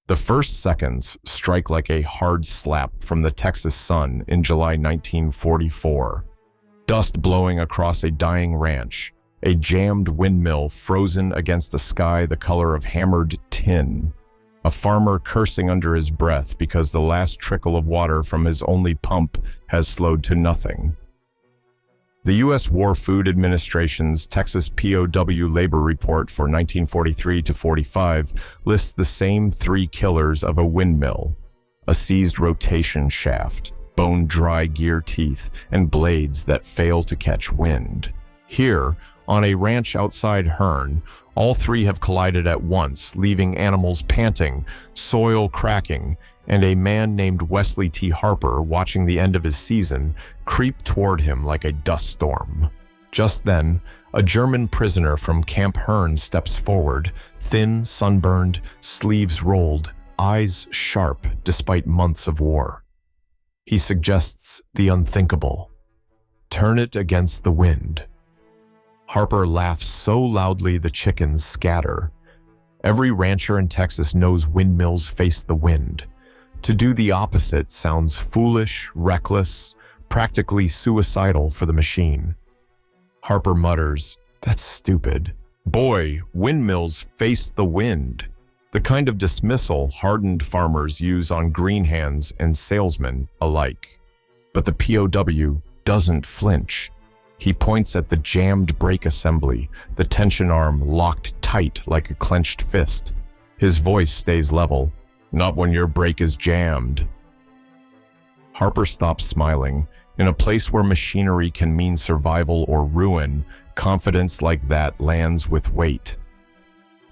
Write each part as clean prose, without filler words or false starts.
The first seconds strike like a hard slap from the Texas sun in July 1944. Dust blowing across a dying ranch, a jammed windmill frozen against a sky the color of hammered tin, a farmer cursing under his breath because the last trickle of water from his only pump has slowed to nothing. The U.S. War Food Administration's Texas POW labor report for 1943 to 45 lists the same three killers of a windmill: a seized rotation shaft, bone-dry gear teeth, and blades that fail to catch wind. Here, on a ranch outside Hearne, all three have collided at once, leaving animals panting, soil cracking, and a man named Wesley Harper, watching the end of his season, creep toward him like a dust storm. Just then, a German prisoner from Camp Hearne steps forward, thin, sunburned, sleeves rolled, eyes sharp despite months of war. He suggests the unthinkable: turn it against the wind. Harper laughs so loudly the chickens scatter. Every rancher in Texas knows windmills face the wind. To do the opposite sounds foolish, reckless, practically suicidal for the machine. Harper mutters, "That's stupid. Boy, windmills face the wind." The kind of dismissal hardened farmers use on green hands and salesmen alike. But the POW doesn't flinch. He points at the jammed brake assembly, the tension arm locked tight like a clenched fist. His voice stays level. "Not when your brake is jammed." Harper stops smiling. In a place where machinery can mean survival or ruin, confidence like that lands with weight.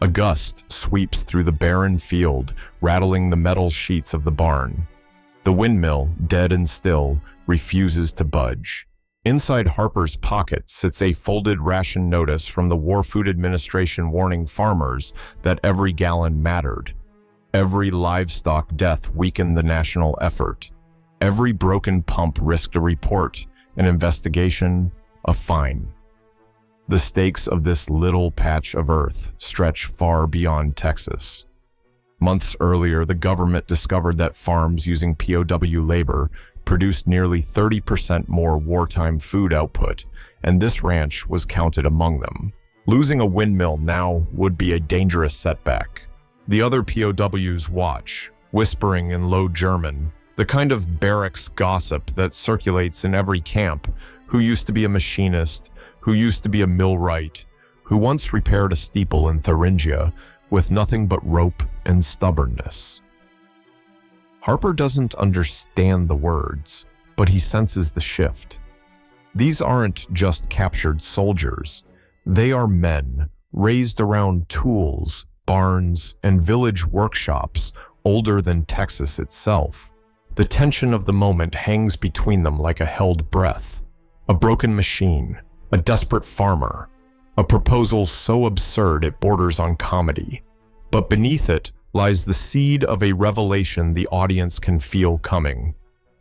A gust sweeps through the barren field, rattling the metal sheets of the barn. The windmill, dead and still, refuses to budge. Inside Harper's pocket sits a folded ration notice from the War Food Administration warning farmers that every gallon mattered. Every livestock death weakened the national effort. Every broken pump risked a report, an investigation, a fine. The stakes of this little patch of earth stretch far beyond Texas. Months earlier, the government discovered that farms using POW labor produced nearly 30% more wartime food output, and this ranch was counted among them. Losing a windmill now would be a dangerous setback. The other POWs watch, whispering in low German, the kind of barracks gossip that circulates in every camp: who used to be a machinist, who used to be a millwright, who once repaired a steeple in Thuringia with nothing but rope and stubbornness. Harper doesn't understand the words, but he senses the shift. These aren't just captured soldiers. They are men raised around tools, barns, and village workshops older than Texas itself. The tension of the moment hangs between them like a held breath. A broken machine, a desperate farmer, a proposal so absurd it borders on comedy. But beneath it lies the seed of a revelation the audience can feel coming: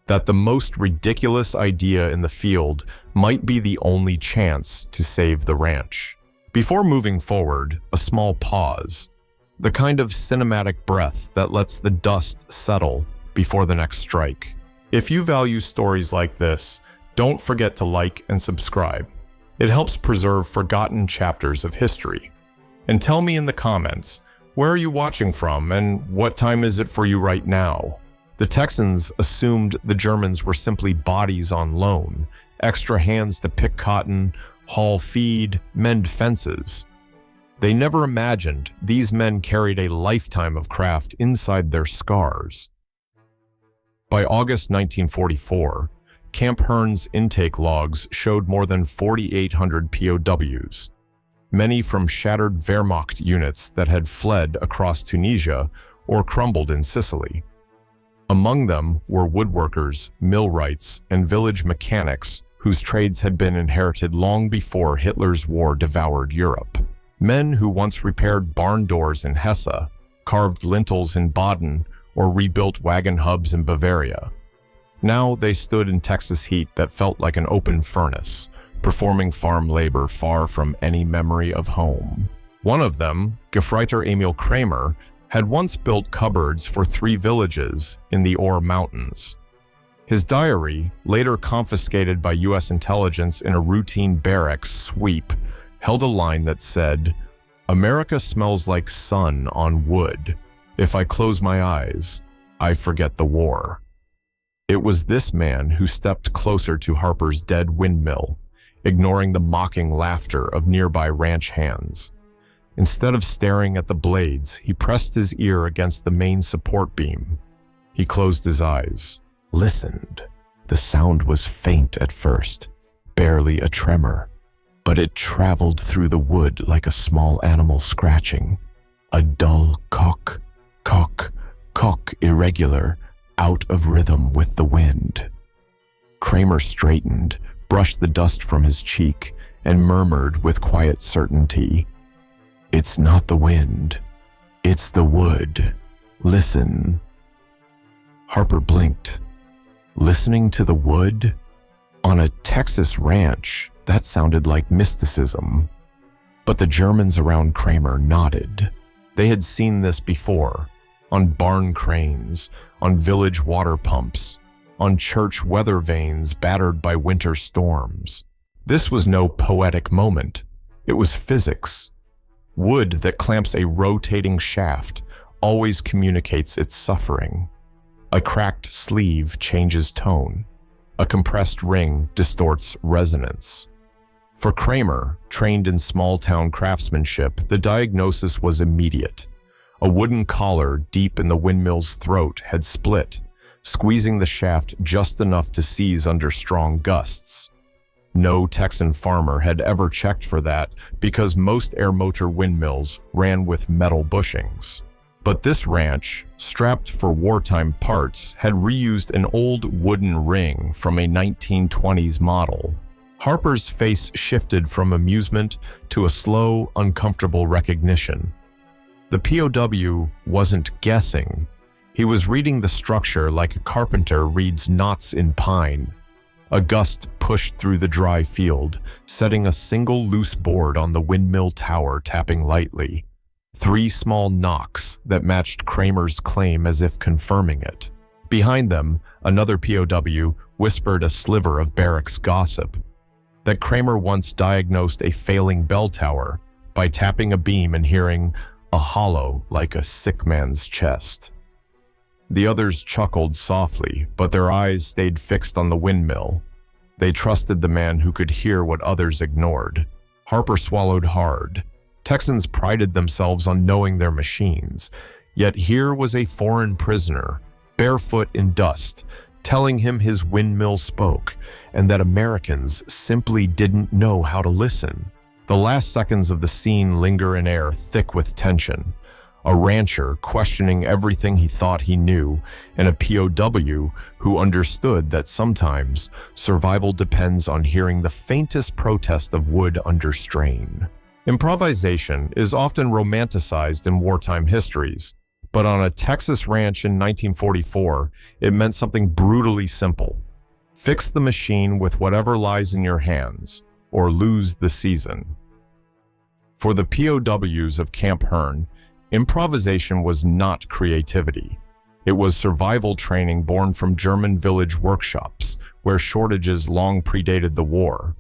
that the most ridiculous idea in the field might be the only chance to save the ranch. Before moving forward, a small pause. The kind of cinematic breath that lets the dust settle before the next strike. If you value stories like this, don't forget to like and subscribe. It helps preserve forgotten chapters of history. And tell me in the comments, where are you watching from and what time is it for you right now? The Texans assumed the Germans were simply bodies on loan, extra hands to pick cotton, haul feed, mend fences. They never imagined these men carried a lifetime of craft inside their scars. By August 1944, Camp Hearne's intake logs showed more than 4,800 POWs, many from shattered Wehrmacht units that had fled across Tunisia or crumbled in Sicily. Among them were woodworkers, millwrights, and village mechanics whose trades had been inherited long before Hitler's war devoured Europe. Men who once repaired barn doors in Hesse, carved lintels in Baden, or rebuilt wagon hubs in Bavaria. Now they stood in Texas heat that felt like an open furnace, performing farm labor far from any memory of home. One of them, Gefreiter Emil Krämer, had once built cupboards for 3 villages in the Ore Mountains. His diary, later confiscated by U.S. intelligence in a routine barracks sweep, held a line that said, "America smells like sun on wood. If I close my eyes, I forget the war." It was this man who stepped closer to Harper's dead windmill, ignoring the mocking laughter of nearby ranch hands. Instead of staring at the blades, he pressed his ear against the main support beam. He closed his eyes, listened. The sound was faint at first, barely a tremor, but it traveled through the wood like a small animal scratching. A dull cock, cock, cock, irregular, out of rhythm with the wind. Krämer straightened, brushed the dust from his cheek, and murmured with quiet certainty, "It's not the wind, it's the wood. Listen." Harper blinked. Listening to the wood? On a Texas ranch, that sounded like mysticism. But the Germans around Krämer nodded. They had seen this before, on barn cranes, on village water pumps, on church weather vanes battered by winter storms. This was no poetic moment. It was physics. Wood that clamps a rotating shaft always communicates its suffering. A cracked sleeve changes tone. A compressed ring distorts resonance. For Krämer, trained in small-town craftsmanship, the diagnosis was immediate. A wooden collar deep in the windmill's throat had split, squeezing the shaft just enough to seize under strong gusts. No Texan farmer had ever checked for that because most Aermotor windmills ran with metal bushings. But this ranch, strapped for wartime parts, had reused an old wooden ring from a 1920s model. Harper's face shifted from amusement to a slow, uncomfortable recognition. The POW wasn't guessing. He was reading the structure like a carpenter reads knots in pine. A gust pushed through the dry field, setting a single loose board on the windmill tower tapping lightly. 3 small knocks that matched Krämer's claim as if confirming it. Behind them, another POW whispered a sliver of barracks gossip. That Krämer once diagnosed a failing bell tower by tapping a beam and hearing a hollow like a sick man's chest. The others chuckled softly, but their eyes stayed fixed on the windmill. They trusted the man who could hear what others ignored. Harper swallowed hard. Texans prided themselves on knowing their machines, yet here was a foreign prisoner, barefoot in dust, telling him his windmill spoke, and that Americans simply didn't know how to listen. The last seconds of the scene linger in air thick with tension. A rancher questioning everything he thought he knew, and a POW who understood that sometimes survival depends on hearing the faintest protest of wood under strain. Improvisation is often romanticized in wartime histories, but on a Texas ranch in 1944, it meant something brutally simple. Fix the machine with whatever lies in your hands, or lose the season. For the POWs of Camp Hearne, improvisation was not creativity. It was survival training born from German village workshops, where shortages long predated the war.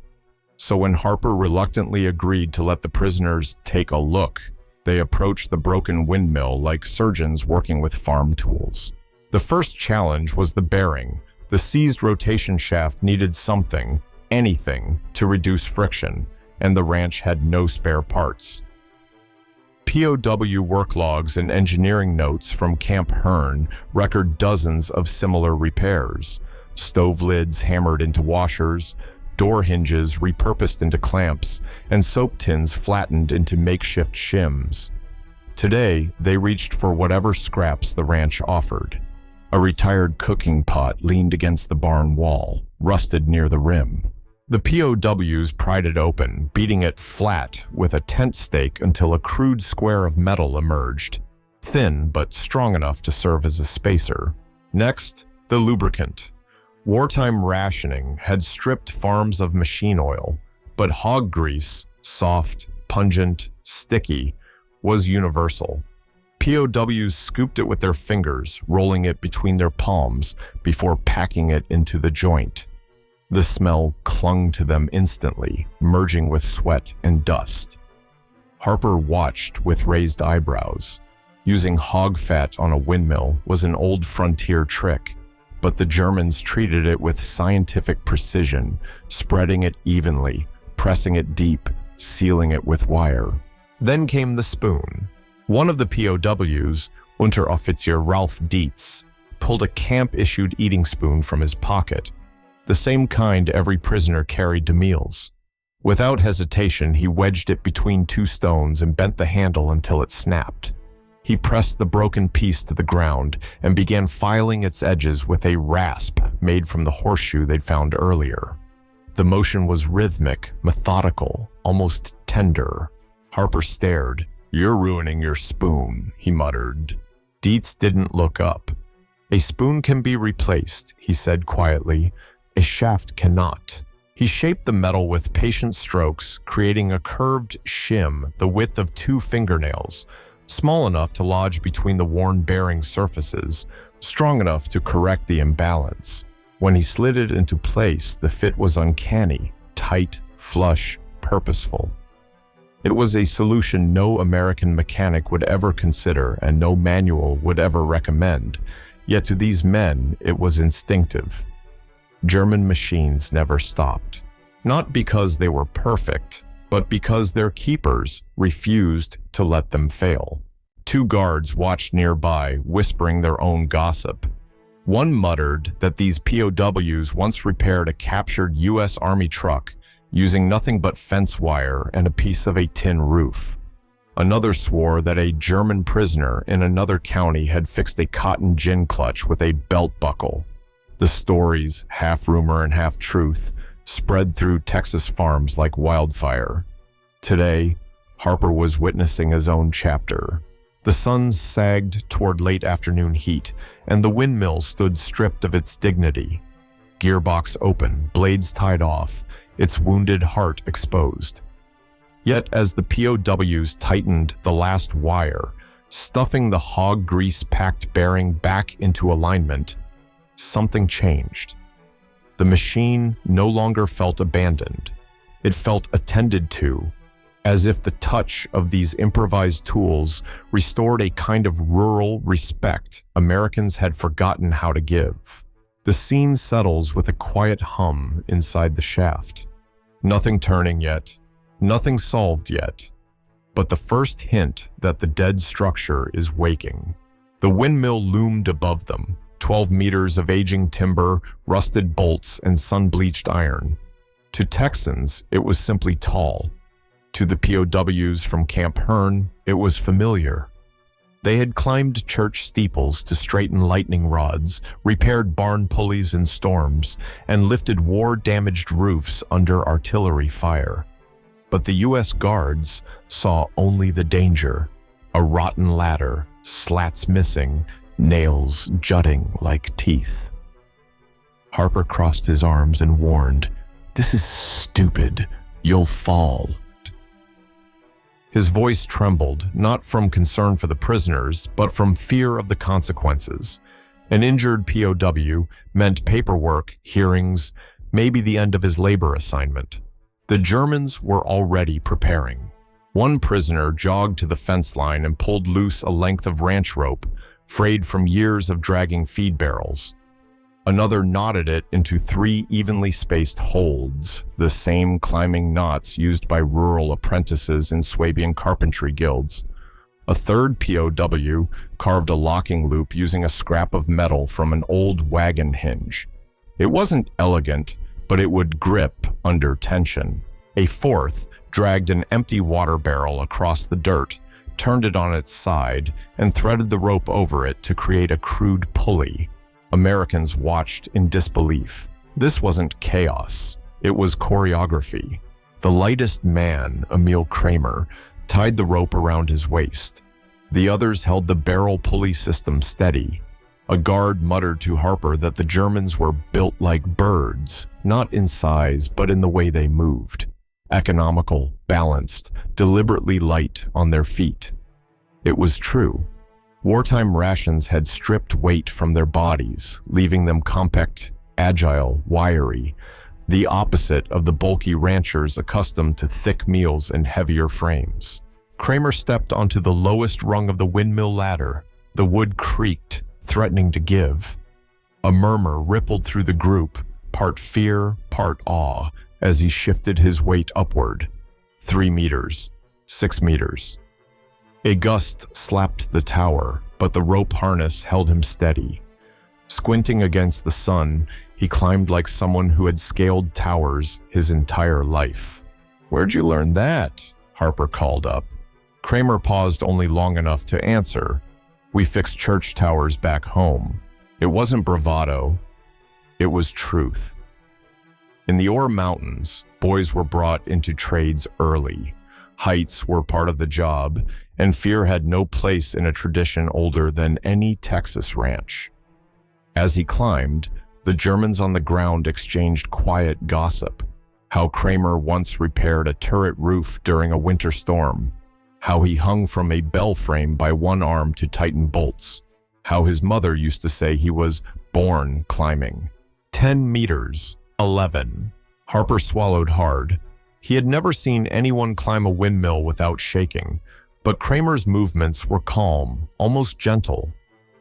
So when Harper reluctantly agreed to let the prisoners take a look, they approached the broken windmill like surgeons working with farm tools. The first challenge was the bearing. The seized rotation shaft needed something, anything, to reduce friction, and the ranch had no spare parts. POW work logs and engineering notes from Camp Hearne record dozens of similar repairs. Stove lids hammered into washers, door hinges repurposed into clamps, and soap tins flattened into makeshift shims. Today, they reached for whatever scraps the ranch offered. A retired cooking pot leaned against the barn wall, rusted near the rim. The POWs pried it open, beating it flat with a tent stake until a crude square of metal emerged, thin but strong enough to serve as a spacer. Next, the lubricant. Wartime rationing had stripped farms of machine oil, but hog grease, soft, pungent, sticky, was universal. POWs scooped it with their fingers, rolling it between their palms before packing it into the joint. The smell clung to them instantly, merging with sweat and dust. Harper watched with raised eyebrows. Using hog fat on a windmill was an old frontier trick, but the Germans treated it with scientific precision, spreading it evenly, pressing it deep, sealing it with wire. Then came the spoon. One of the POWs, Unteroffizier Ralph Dietz, pulled a camp-issued eating spoon from his pocket, the same kind every prisoner carried to meals. Without hesitation, he wedged it between two stones and bent the handle until it snapped. He pressed the broken piece to the ground and began filing its edges with a rasp made from the horseshoe they'd found earlier. The motion was rhythmic, methodical, almost tender. Harper stared. "You're ruining your spoon," he muttered. Dietz didn't look up. "A spoon can be replaced," he said quietly. "A shaft cannot." He shaped the metal with patient strokes, creating a curved shim the width of 2 fingernails, small enough to lodge between the worn bearing surfaces, strong enough to correct the imbalance. When he slid it into place, the fit was uncanny, tight, flush, purposeful. It was a solution no American mechanic would ever consider and no manual would ever recommend, yet to these men it was instinctive. German machines never stopped, not because they were perfect, but because their keepers refused to let them fail. 2 guards watched nearby, whispering their own gossip. One muttered that these POWs once repaired a captured U.S. Army truck using nothing but fence wire and a piece of a tin roof. Another swore that a German prisoner in another county had fixed a cotton gin clutch with a belt buckle. The stories, half rumor and half truth, spread through Texas farms like wildfire. Today, Harper was witnessing his own chapter. The sun sagged toward late afternoon heat, and the windmill stood stripped of its dignity. Gearbox open, blades tied off, its wounded heart exposed. Yet as the POWs tightened the last wire, stuffing the hog grease-packed bearing back into alignment, something changed. The machine no longer felt abandoned. It felt attended to, as if the touch of these improvised tools restored a kind of rural respect Americans had forgotten how to give. The scene settles with a quiet hum inside the shaft. Nothing turning yet, nothing solved yet, but the first hint that the dead structure is waking. The windmill loomed above them, 12 meters of aging timber, rusted bolts, and sun-bleached iron. To Texans, it was simply tall. To the POWs from Camp Hearne, it was familiar. They had climbed church steeples to straighten lightning rods, repaired barn pulleys in storms, and lifted war-damaged roofs under artillery fire. But the U.S. Guards saw only the danger: a rotten ladder, slats missing, nails jutting like teeth. Harper crossed his arms and warned, "This is stupid. You'll fall." His voice trembled, not from concern for the prisoners, but from fear of the consequences. An injured POW meant paperwork, hearings, maybe the end of his labor assignment. The Germans were already preparing. One prisoner jogged to the fence line and pulled loose a length of ranch rope, frayed from years of dragging feed barrels. Another knotted it into 3 evenly spaced holds, the same climbing knots used by rural apprentices in Swabian carpentry guilds. A third POW carved a locking loop using a scrap of metal from an old wagon hinge. It wasn't elegant, but it would grip under tension. A fourth dragged an empty water barrel across the dirt, turned it on its side, and threaded the rope over it to create a crude pulley. Americans watched in disbelief. This wasn't chaos. It was choreography. The lightest man, Emil Krämer, tied the rope around his waist. The others held the barrel pulley system steady. A guard muttered to Harper that the Germans were built like birds, not in size, but in the way they moved. Economical, balanced, deliberately light on their feet. It was true. Wartime rations had stripped weight from their bodies, leaving them compact, agile, wiry, the opposite of the bulky ranchers accustomed to thick meals and heavier frames. Krämer stepped onto the lowest rung of the windmill ladder. The wood creaked, threatening to give. A murmur rippled through the group, part fear, part awe, as he shifted his weight upward. 3 meters, 6 meters. A gust slapped the tower, but the rope harness held him steady. Squinting against the sun, he climbed like someone who had scaled towers his entire life. "Where'd you learn that?" Harper called up. Krämer paused only long enough to answer. "We fixed church towers back home." It wasn't bravado. It was truth. In the Ore Mountains, boys were brought into trades early. Heights were part of the job, and fear had no place in a tradition older than any Texas ranch. As he climbed, the Germans on the ground exchanged quiet gossip. How Krämer once repaired a turret roof during a winter storm. How he hung from a bell frame by one arm to tighten bolts. How his mother used to say he was born climbing. 10 meters, 11. Harper swallowed hard. He had never seen anyone climb a windmill without shaking, but Krämer's movements were calm, almost gentle,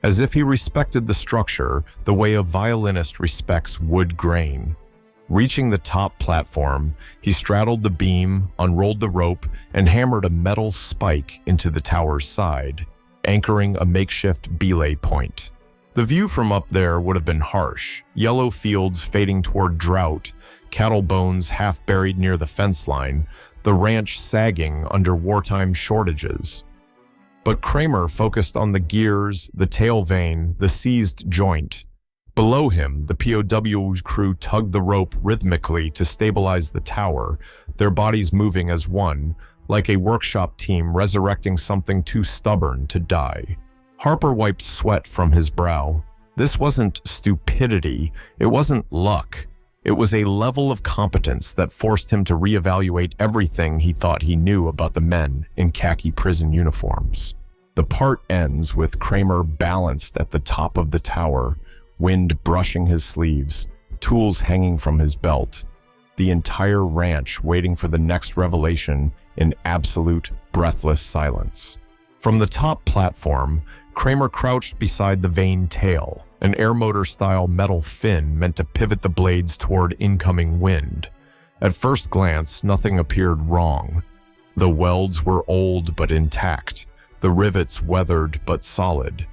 as if he respected the structure the way a violinist respects wood grain. Reaching the top platform, he straddled the beam, unrolled the rope, and hammered a metal spike into the tower's side, anchoring a makeshift belay point. The view from up there would have been harsh, yellow fields fading toward drought, cattle bones half buried near the fence line, the ranch sagging under wartime shortages. But Krämer focused on the gears, the tail vane, the seized joint. Below him, the POW crew tugged the rope rhythmically to stabilize the tower, their bodies moving as one, like a workshop team resurrecting something too stubborn to die. Harper wiped sweat from his brow. This wasn't stupidity, it wasn't luck. It was a level of competence that forced him to reevaluate everything he thought he knew about the men in khaki prison uniforms. The part ends with Krämer balanced at the top of the tower, wind brushing his sleeves, tools hanging from his belt. The entire ranch waiting for the next revelation in absolute, breathless silence. From the top platform, Krämer crouched beside the vane tail, an Aermotor-style metal fin meant to pivot the blades toward incoming wind. At first glance, nothing appeared wrong. The welds were old but intact, the rivets weathered but solid.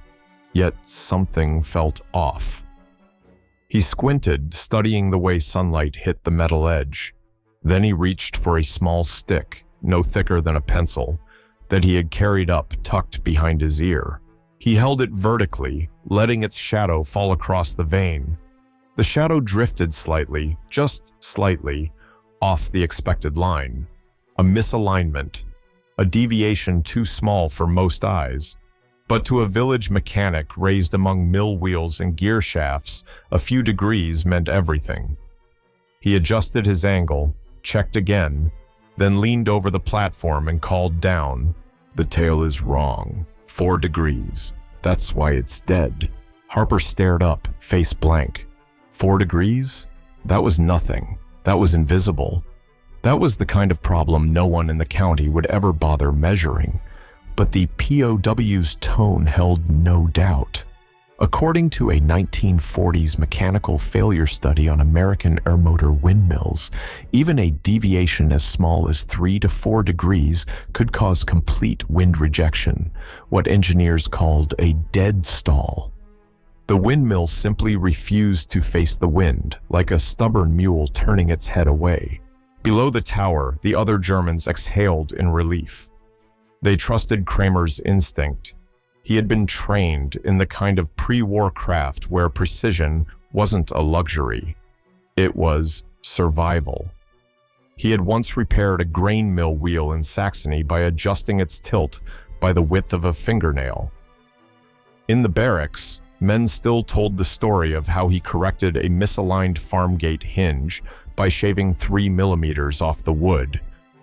Yet something felt off. He squinted, studying the way sunlight hit the metal edge. Then he reached for a small stick, no thicker than a pencil, that he had carried up tucked behind his ear. He held it vertically, letting its shadow fall across the vane. The shadow drifted slightly, just slightly, off the expected line. A misalignment, a deviation too small for most eyes. But to a village mechanic raised among mill wheels and gear shafts, a few degrees meant everything. He adjusted his angle, checked again, then leaned over the platform and called down. "The tail is wrong. 4 degrees. That's why it's dead." Harper stared up, face blank. 4 degrees? That was nothing. That was invisible. That was the kind of problem no one in the county would ever bother measuring. But the POW's tone held no doubt. According to a 1940s mechanical failure study on American Aermotor windmills, even a deviation as small as 3 to 4 degrees could cause complete wind rejection, what engineers called a dead stall. The windmill simply refused to face the wind, like a stubborn mule turning its head away. Below the tower, the other Germans exhaled in relief. They trusted Krämer's instinct. He had been trained in the kind of pre-war craft where precision wasn't a luxury. It was survival. He had once repaired a grain mill wheel in Saxony by adjusting its tilt by the width of a fingernail. In the barracks, men still told the story of how he corrected a misaligned farm gate hinge by shaving 3 millimeters off the wood.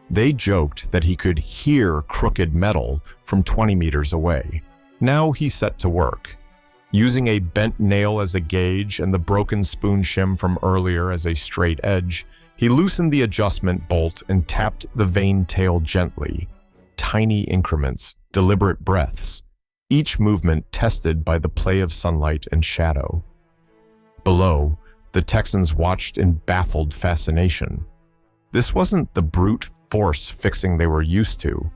They joked that he could hear crooked metal from 20 meters away. Now he set to work. Using a bent nail as a gauge and the broken spoon shim from earlier as a straight edge, he loosened the adjustment bolt and tapped the vane tail gently. Tiny increments, deliberate breaths, each movement tested by the play of sunlight and shadow. Below, the Texans watched in baffled fascination. This wasn't the brute force fixing they were used to.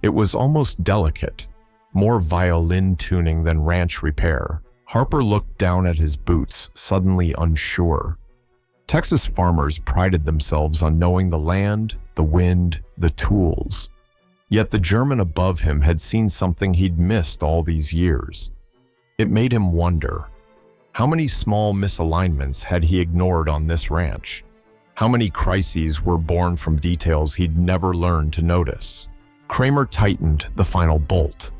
It was almost delicate, more violin tuning than ranch repair. Harper looked down at his boots, suddenly unsure. Texas farmers prided themselves on knowing the land, the wind, the tools. Yet the German above him had seen something he'd missed all these years. It made him wonder, how many small misalignments had he ignored on this ranch? How many crises were born from details he'd never learned to notice? Krämer tightened the final bolt.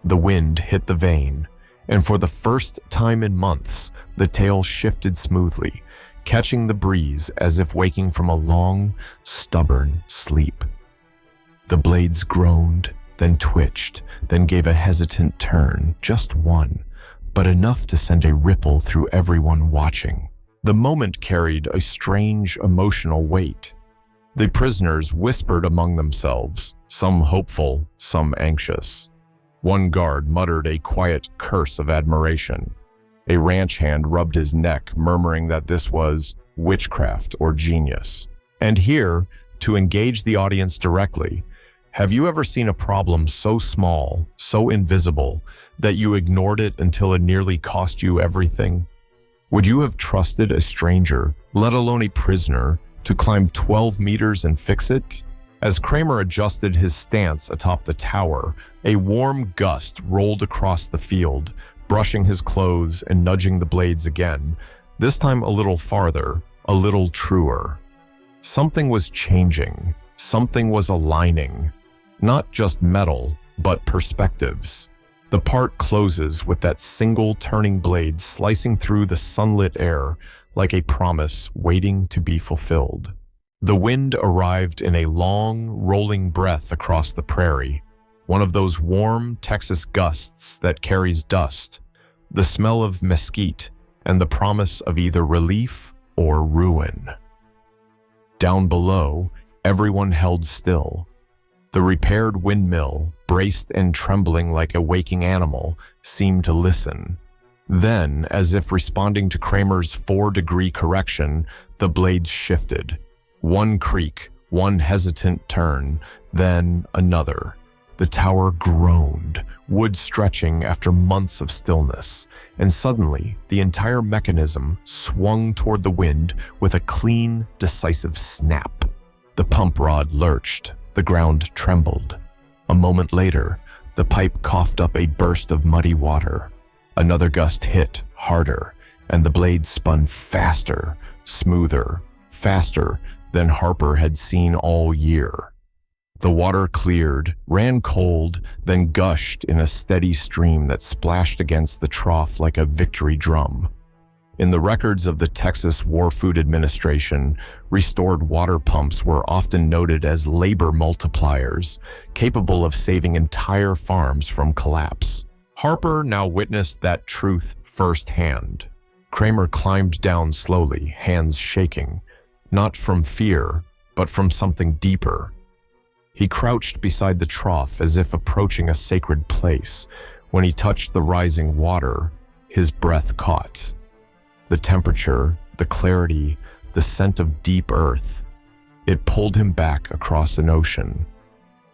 The wind hit the vane, and for the first time in months, the tail shifted smoothly, catching the breeze as if waking from a long, stubborn sleep. The blades groaned, then twitched, then gave a hesitant turn, just one, but enough to send a ripple through everyone watching. The moment carried a strange emotional weight. The prisoners whispered among themselves, some hopeful, some anxious. One guard muttered a quiet curse of admiration. A ranch hand rubbed his neck, murmuring that this was witchcraft or genius. And here, to engage the audience directly, have you ever seen a problem so small, so invisible, that you ignored it until it nearly cost you everything? Would you have trusted a stranger, let alone a prisoner, to climb 12 meters and fix it? As Krämer adjusted his stance atop the tower, a warm gust rolled across the field, brushing his clothes and nudging the blades again, this time a little farther, a little truer. Something was changing, something was aligning. Not just metal, but perspectives. The part closes with that single turning blade slicing through the sunlit air like a promise waiting to be fulfilled. The wind arrived in a long, rolling breath across the prairie, one of those warm Texas gusts that carries dust, the smell of mesquite, and the promise of either relief or ruin. Down below, everyone held still. The repaired windmill, braced and trembling like a waking animal, seemed to listen. Then, as if responding to Krämer's 4-degree correction, the blades shifted. One creak, one hesitant turn, then another. The tower groaned, wood stretching after months of stillness, and suddenly the entire mechanism swung toward the wind with a clean, decisive snap. The pump rod lurched, the ground trembled. A moment later, the pipe coughed up a burst of muddy water. Another gust hit, harder, and the blade spun faster, smoother, faster than Harper had seen all year. The water cleared, ran cold, then gushed in a steady stream that splashed against the trough like a victory drum. In the records of the Texas War Food Administration, restored water pumps were often noted as labor multipliers, capable of saving entire farms from collapse. Harper now witnessed that truth firsthand. Krämer climbed down slowly, hands shaking, not from fear, but from something deeper. He crouched beside the trough as if approaching a sacred place. When he touched the rising water, his breath caught. The temperature, the clarity, the scent of deep earth. It pulled him back across an ocean.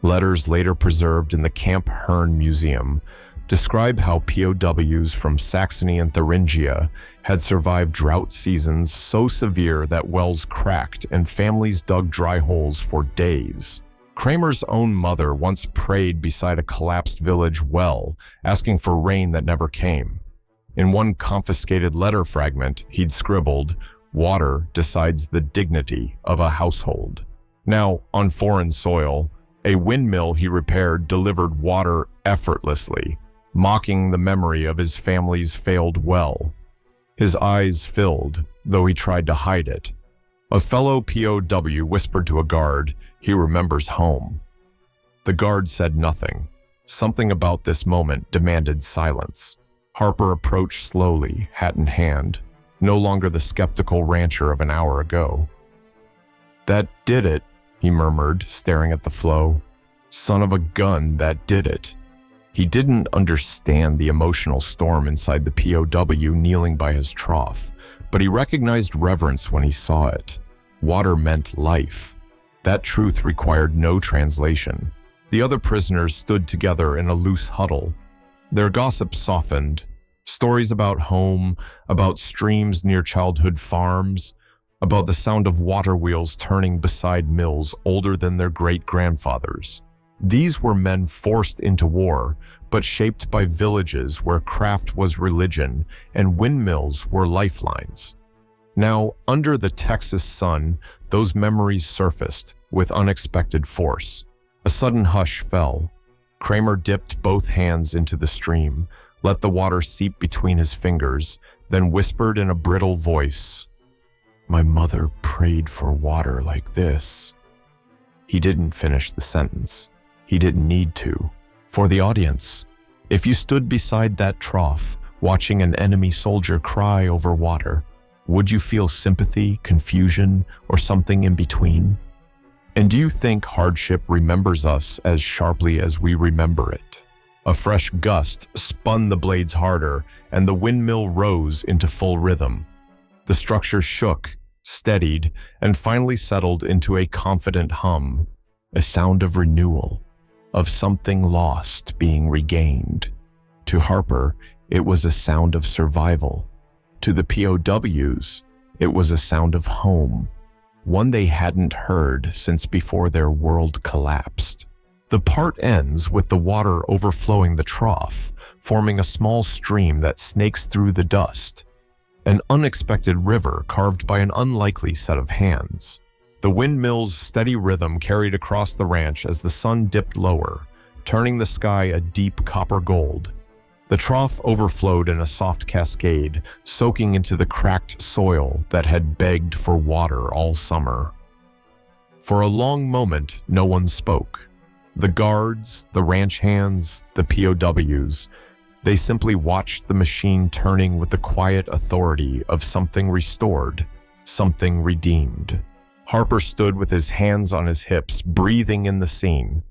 Letters later preserved in the Camp Hearne Museum describe how POWs from Saxony and Thuringia had survived drought seasons so severe that wells cracked and families dug dry holes for days. Krämer's own mother once prayed beside a collapsed village well, asking for rain that never came. In one confiscated letter fragment, he'd scribbled, "Water decides the dignity of a household." Now, on foreign soil, a windmill he repaired delivered water effortlessly, mocking the memory of his family's failed well. His eyes filled, though he tried to hide it. A fellow POW whispered to a guard, "He remembers home." The guard said nothing, Something about this moment demanded silence. Harper approached slowly, hat in hand, no longer the skeptical rancher of an hour ago. "That did it," he murmured, staring at the flow. "Son of a gun, that did it." He didn't understand the emotional storm inside the POW kneeling by his trough, but he recognized reverence when he saw it. Water meant life. That truth required no translation. The other prisoners stood together in a loose huddle. Their gossip softened. Stories about home, about streams near childhood farms, about the sound of water wheels turning beside mills older than their great-grandfathers. These were men forced into war, but shaped by villages where craft was religion and windmills were lifelines. Now, under the Texas sun, those memories surfaced with unexpected force. A sudden hush fell. Krämer dipped both hands into the stream, let the water seep between his fingers, then whispered in a brittle voice, "My mother prayed for water like this." He didn't finish the sentence. He didn't need to. For the audience, if you stood beside that trough, watching an enemy soldier cry over water, would you feel sympathy, confusion, or something in between? And do you think hardship remembers us as sharply as we remember it? A fresh gust spun the blades harder, and the windmill rose into full rhythm. The structure shook, steadied, and finally settled into a confident hum, a sound of renewal, of something lost being regained. To Harper, it was a sound of survival. To the POWs, it was a sound of home, one they hadn't heard since before their world collapsed. The part ends with the water overflowing the trough, forming a small stream that snakes through the dust, an unexpected river carved by an unlikely set of hands. The windmill's steady rhythm carried across the ranch as the sun dipped lower, turning the sky a deep copper gold. The trough overflowed in a soft cascade, soaking into the cracked soil that had begged for water all summer. For a long moment, no one spoke. The guards, the ranch hands, the POWs, they simply watched the machine turning with the quiet authority of something restored, something redeemed. Harper stood with his hands on his hips, breathing in the scene.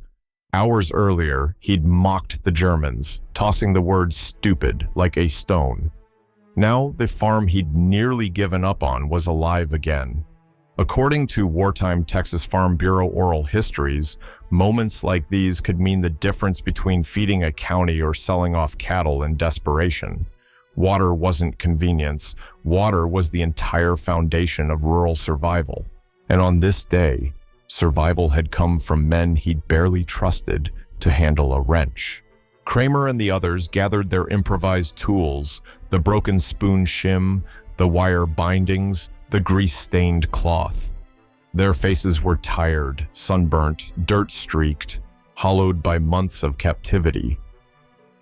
Hours earlier, he'd mocked the Germans, tossing the word stupid like a stone. Now, the farm he'd nearly given up on was alive again. According to wartime Texas Farm Bureau oral histories, moments like these could mean the difference between feeding a county or selling off cattle in desperation. Water wasn't convenience. Water was the entire foundation of rural survival. And on this day, survival had come from men he'd barely trusted to handle a wrench. Krämer and the others gathered their improvised tools, the broken spoon shim, the wire bindings, the grease-stained cloth. Their faces were tired, sunburnt, dirt-streaked, hollowed by months of captivity.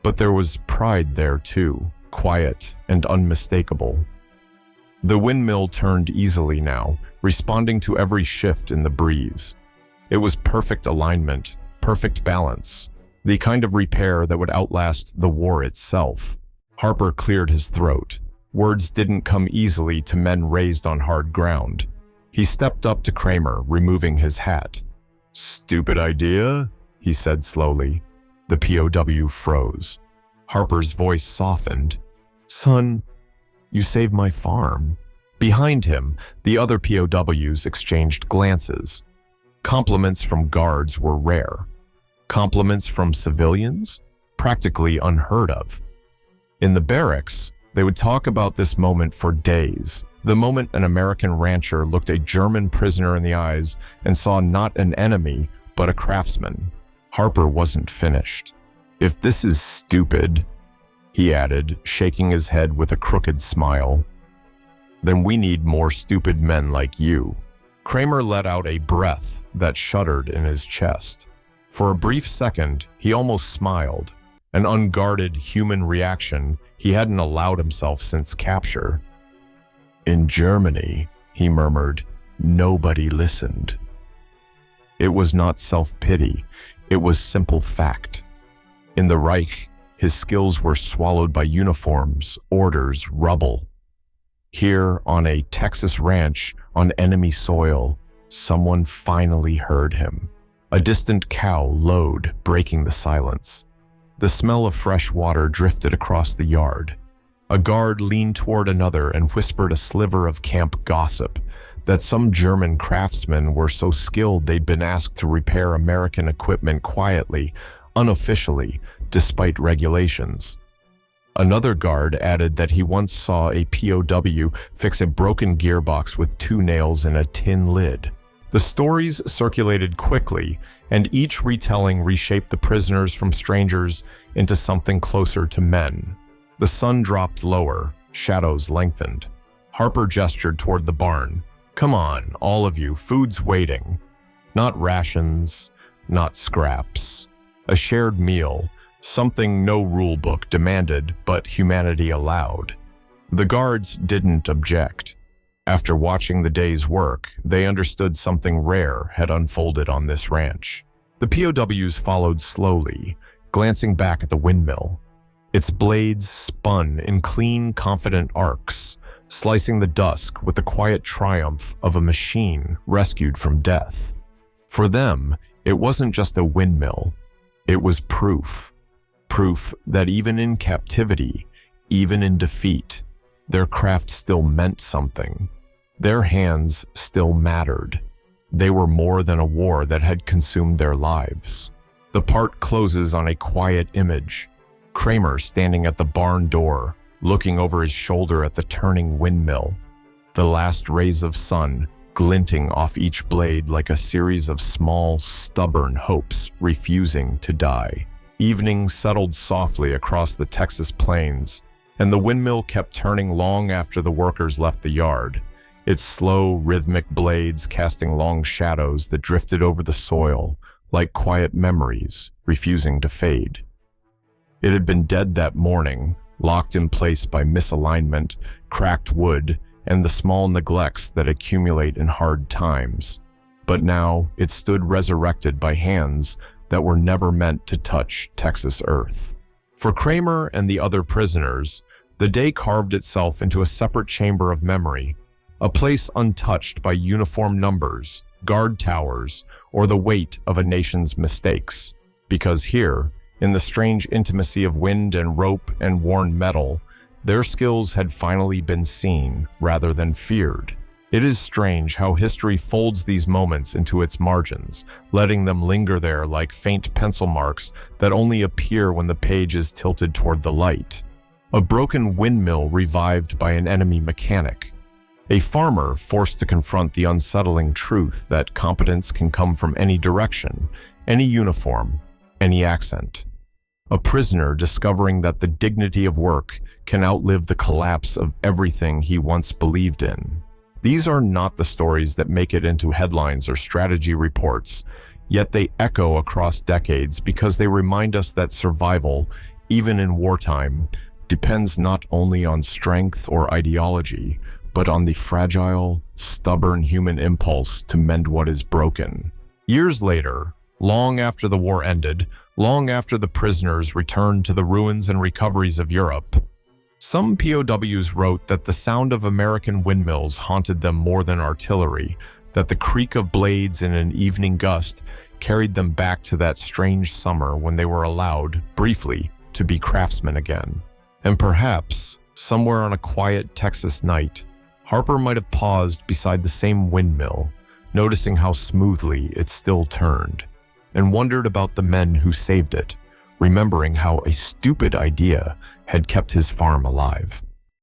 But there was pride there too, quiet and unmistakable. The windmill turned easily now, responding to every shift in the breeze. It was perfect alignment, perfect balance, the kind of repair that would outlast the war itself. Harper cleared his throat. Words didn't come easily to men raised on hard ground. He stepped up to Krämer, removing his hat. "Stupid idea," he said slowly. The POW froze. Harper's voice softened. "Son, you saved my farm." Behind him, the other POWs exchanged glances. Compliments from guards were rare. Compliments from civilians? Practically unheard of. In the barracks, they would talk about this moment for days. The moment an American rancher looked a German prisoner in the eyes and saw not an enemy, but a craftsman. Harper wasn't finished. "If this is stupid," he added, shaking his head with a crooked smile, "then we need more stupid men like you." Krämer let out a breath that shuddered in his chest. For a brief second, he almost smiled, an unguarded human reaction he hadn't allowed himself since capture. "In Germany," he murmured, "nobody listened." It was not self-pity, it was simple fact. In the Reich, his skills were swallowed by uniforms, orders, rubble. Here, on a Texas ranch on enemy soil, someone finally heard him. A distant cow lowed, breaking the silence. The smell of fresh water drifted across the yard. A guard leaned toward another and whispered a sliver of camp gossip that some German craftsmen were so skilled they'd been asked to repair American equipment quietly, unofficially, despite regulations. Another guard added that he once saw a POW fix a broken gearbox with 2 nails and a tin lid. The stories circulated quickly, and each retelling reshaped the prisoners from strangers into something closer to men. The sun dropped lower, shadows lengthened. Harper gestured toward the barn. "Come on, all of you, food's waiting." Not rations, not scraps. A shared meal, something no rule book demanded, but humanity allowed. The guards didn't object. After watching the day's work, they understood something rare had unfolded on this ranch. The POWs followed slowly, glancing back at the windmill. Its blades spun in clean, confident arcs, slicing the dusk with the quiet triumph of a machine rescued from death. For them, it wasn't just a windmill. It was proof. Proof that even in captivity, even in defeat, their craft still meant something. Their hands still mattered. They were more than a war that had consumed their lives. The part closes on a quiet image. Krämer standing at the barn door, looking over his shoulder at the turning windmill. The last rays of sun glinting off each blade like a series of small, stubborn hopes refusing to die. Evening settled softly across the Texas plains, and the windmill kept turning long after the workers left the yard, its slow, rhythmic blades casting long shadows that drifted over the soil like quiet memories refusing to fade. It had been dead that morning, locked in place by misalignment, cracked wood, and the small neglects that accumulate in hard times. But now it stood resurrected by hands that were never meant to touch Texas earth. For Krämer and the other prisoners, the day carved itself into a separate chamber of memory, a place untouched by uniform numbers, guard towers, or the weight of a nation's mistakes. Because here, in the strange intimacy of wind and rope and worn metal, their skills had finally been seen rather than feared. It is strange how history folds these moments into its margins, letting them linger there like faint pencil marks that only appear when the page is tilted toward the light. A broken windmill revived by an enemy mechanic. A farmer forced to confront the unsettling truth that competence can come from any direction, any uniform, any accent. A prisoner discovering that the dignity of work can outlive the collapse of everything he once believed in. These are not the stories that make it into headlines or strategy reports, yet they echo across decades because they remind us that survival, even in wartime, depends not only on strength or ideology, but on the fragile, stubborn human impulse to mend what is broken. Years later, long after the war ended, long after the prisoners returned to the ruins and recoveries of Europe, some POWs wrote that the sound of American windmills haunted them more than artillery, that the creak of blades in an evening gust carried them back to that strange summer when they were allowed, briefly, to be craftsmen again. And perhaps, somewhere on a quiet Texas night, Harper might have paused beside the same windmill, noticing how smoothly it still turned, and wondered about the men who saved it, remembering how a stupid idea had kept his farm alive.